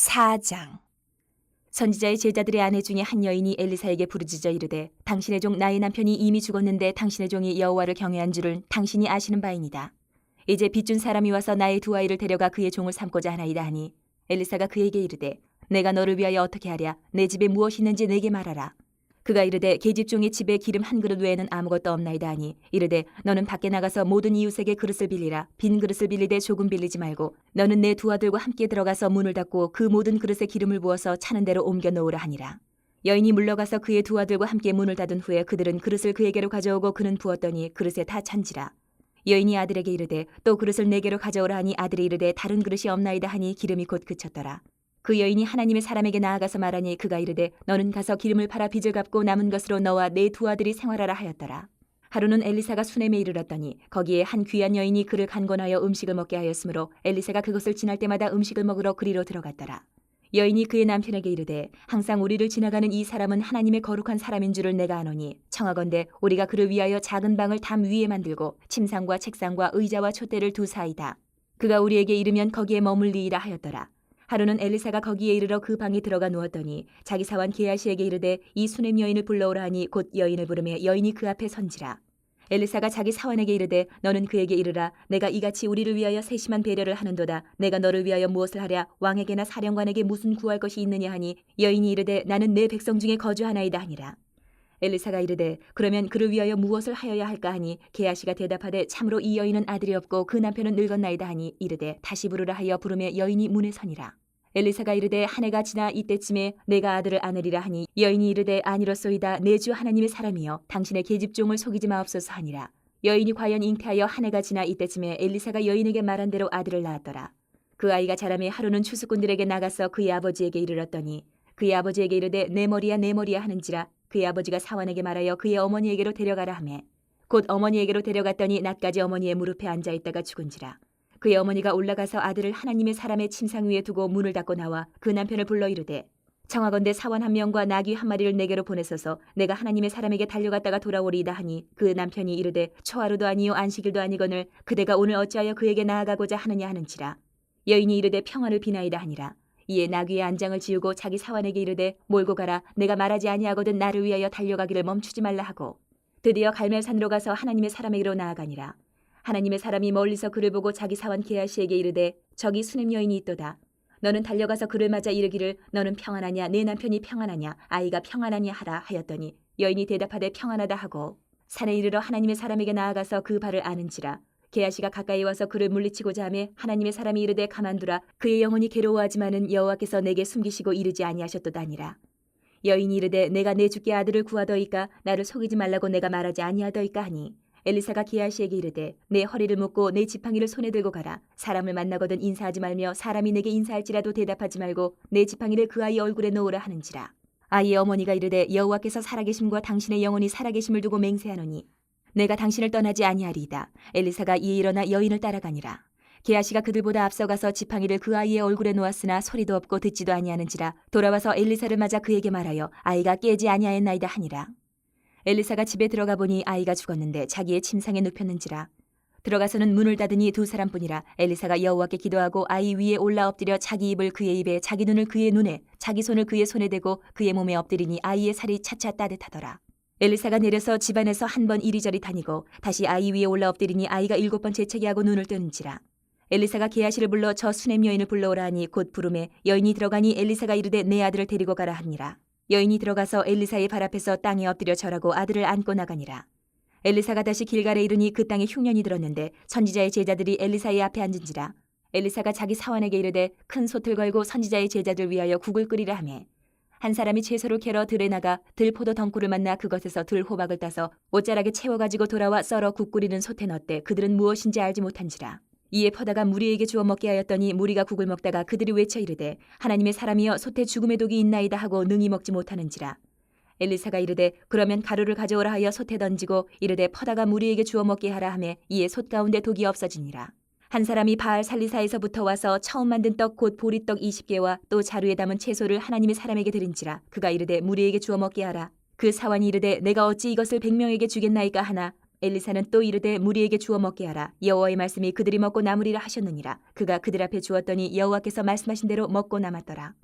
4장. 선지자의 제자들의 아내 중에 한 여인이 엘리사에게 부르짖어 이르되 당신의 종 나의 남편이 이미 죽었는데 당신의 종이 여호와를 경외한 줄을 당신이 아시는 바이니이다. 이제 빚준 사람이 와서 나의 두 아이를 데려가 그의 종을 삼고자 하나이다 하니 엘리사가 그에게 이르되 내가 너를 위하여 어떻게 하랴. 내 집에 무엇이 있는지 내게 말하라. 그가 이르되 계집종의 집에 기름 한 그릇 외에는 아무것도 없나이다 하니 이르되 너는 밖에 나가서 모든 이웃에게 그릇을 빌리라. 빈 그릇을 빌리되 조금 빌리지 말고 너는 내 두 아들과 함께 들어가서 문을 닫고 그 모든 그릇에 기름을 부어서 차는 대로 옮겨 놓으라 하니라. 여인이 물러가서 그의 두 아들과 함께 문을 닫은 후에 그들은 그릇을 그에게로 가져오고 그는 부었더니 그릇에 다 찬지라. 여인이 아들에게 이르되 또 그릇을 내게로 가져오라 하니 아들이 이르되 다른 그릇이 없나이다 하니 기름이 곧 그쳤더라. 그 여인이 하나님의 사람에게 나아가서 말하니 그가 이르되 너는 가서 기름을 팔아 빚을 갚고 남은 것으로 너와 내 두 아들이 생활하라 하였더라. 하루는 엘리사가 수넴에 이르렀더니 거기에 한 귀한 여인이 그를 간권하여 음식을 먹게 하였으므로 엘리사가 그것을 지날 때마다 음식을 먹으러 그리로 들어갔더라. 여인이 그의 남편에게 이르되 항상 우리를 지나가는 이 사람은 하나님의 거룩한 사람인 줄을 내가 아노니 청하건대 우리가 그를 위하여 작은 방을 담 위에 만들고 침상과 책상과 의자와 촛대를 두사이다. 그가 우리에게 이르면 거기에 머물리이라 하였더라. 하루는 엘리사가 거기에 이르러 그 방에 들어가 누웠더니 자기 사환 게하시에게 이르되 이 수넴 여인을 불러오라 하니 곧 여인을 부르매 여인이 그 앞에 선지라. 엘리사가 자기 사환에게 이르되 너는 그에게 이르라. 내가 이같이 우리를 위하여 세심한 배려를 하는도다. 내가 너를 위하여 무엇을 하랴. 왕에게나 사령관에게 무슨 구할 것이 있느냐 하니 여인이 이르되 나는 내 백성 중에 거주하나이다 하니라. 엘리사가 이르되 그러면 그를 위하여 무엇을 하여야 할까 하니 게하시가 대답하되 참으로 이 여인은 아들이 없고 그 남편은 늙었나이다 하니 이르되 다시 부르라 하여 부르매 여인이 문에 서니라. 엘리사가 이르되 한 해가 지나 이때쯤에 내가 아들을 안으리라 하니 여인이 이르되 아니로소이다. 내 주 하나님의 사람이여 당신의 계집종을 속이지 마옵소서 하니라. 여인이 과연 잉태하여 한 해가 지나 이때쯤에 엘리사가 여인에게 말한 대로 아들을 낳았더라. 그 아이가 자라매 하루는 추수꾼들에게 나가서 그의 아버지에게 이르렀더니 그의 아버지에게 이르되 내 머리야 내 머리야 하는지라. 그의 아버지가 사환에게 말하여 그의 어머니에게로 데려가라 하매 곧 어머니에게로 데려갔더니 낮까지 어머니의 무릎에 앉아있다가 죽은지라. 그의 어머니가 올라가서 아들을 하나님의 사람의 침상 위에 두고 문을 닫고 나와 그 남편을 불러 이르되 청하건대 사원 한 명과 나귀 한 마리를 내게로 보내소서. 내가 하나님의 사람에게 달려갔다가 돌아오리이다 하니 그 남편이 이르되 초하루도 아니요 안식일도 아니거늘 그대가 오늘 어찌하여 그에게 나아가고자 하느냐 하는지라. 여인이 이르되 평안을 비나이다 하니라. 이에 나귀의 안장을 지우고 자기 사환에게 이르되 몰고 가라. 내가 말하지 아니하거든 나를 위하여 달려가기를 멈추지 말라 하고 드디어 갈멜산으로 가서 하나님의 사람에게로 나아가니라. 하나님의 사람이 멀리서 그를 보고 자기 사환 게하시에게 이르되 저기 수넴 여인이 있도다. 너는 달려가서 그를 맞아 이르기를 너는 평안하냐 내 남편이 평안하냐 아이가 평안하냐 하라 하였더니 여인이 대답하되 평안하다 하고 산에 이르러 하나님의 사람에게 나아가서 그 발을 아는지라. 게하시가 가까이 와서 그를 물리치고자 하매 하나님의 사람이 이르되 가만두라. 그의 영혼이 괴로워하지만은 여호와께서 내게 숨기시고 이르지 아니하셨도다 하니라. 여인이 이르되 내가 내 주께 아들을 구하더이까 나를 속이지 말라고 내가 말하지 아니하더이까 하니 엘리사가 게하시에게 이르되 내 허리를 묶고 내 지팡이를 손에 들고 가라. 사람을 만나거든 인사하지 말며 사람이 내게 인사할지라도 대답하지 말고 내 지팡이를 그 아이 얼굴에 놓으라 하는지라. 아이의 어머니가 이르되 여호와께서 살아계심과 당신의 영혼이 살아계심을 두고 맹세하노니 내가 당신을 떠나지 아니하리이다. 엘리사가 이에 일어나 여인을 따라가니라. 게하시가 그들보다 앞서가서 지팡이를 그 아이의 얼굴에 놓았으나 소리도 없고 듣지도 아니하는지라. 돌아와서 엘리사를 맞아 그에게 말하여 아이가 깨지 아니하였나이다 하니라. 엘리사가 집에 들어가 보니 아이가 죽었는데 자기의 침상에 눕혔는지라. 들어가서는 문을 닫으니 두 사람뿐이라. 엘리사가 여호와께 기도하고 아이 위에 올라 엎드려 자기 입을 그의 입에 자기 눈을 그의 눈에 자기 손을 그의 손에 대고 그의 몸에 엎드리니 아이의 살이 차차 따뜻하더라. 엘리사가 내려서 집안에서 한 번 이리저리 다니고 다시 아이 위에 올라 엎드리니 아이가 7번 재채기하고 눈을 뜨는지라. 엘리사가 게하시를 불러 저 수넴 여인을 불러오라 하니 곧 부르매 여인이 들어가니 엘리사가 이르되 내 아들을 데리고 가라 하니라. 여인이 들어가서 엘리사의 발 앞에서 땅에 엎드려 절하고 아들을 안고 나가니라. 엘리사가 다시 길갈에 이르니 그 땅에 흉년이 들었는데 선지자의 제자들이 엘리사의 앞에 앉은지라. 엘리사가 자기 사환에게 이르되 큰 솥을 걸고 선지자의 제자들 위하여 국을 끓이라 하매 한 사람이 채소를 캐러 들에 나가 들포도 덩굴을 만나 그것에서 들호박을 따서 옷자락에 채워가지고 돌아와 썰어 국 끓이는 솥에 넣되 그들은 무엇인지 알지 못한지라. 이에 퍼다가 무리에게 주어 먹게 하였더니 무리가 국을 먹다가 그들이 외쳐 이르되 하나님의 사람이여 솥에 죽음의 독이 있나이다 하고 능히 먹지 못하는지라. 엘리사가 이르되 그러면 가루를 가져오라 하여 솥에 던지고 이르되 퍼다가 무리에게 주어 먹게 하라 하매 이에 솥 가운데 독이 없어지니라. 한 사람이 바알 살리사에서부터 와서 처음 만든 떡 곧 보리떡 20개와 또 자루에 담은 채소를 하나님의 사람에게 드린지라. 그가 이르되 무리에게 주어 먹게 하라. 그 사환이 이르되 내가 어찌 이것을 100명에게 주겠나이까 하나 엘리사는 또 이르되 무리에게 주어 먹게 하라. 여호와의 말씀이 그들이 먹고 남으리라 하셨느니라. 그가 그들 앞에 주었더니 여호와께서 말씀하신 대로 먹고 남았더라.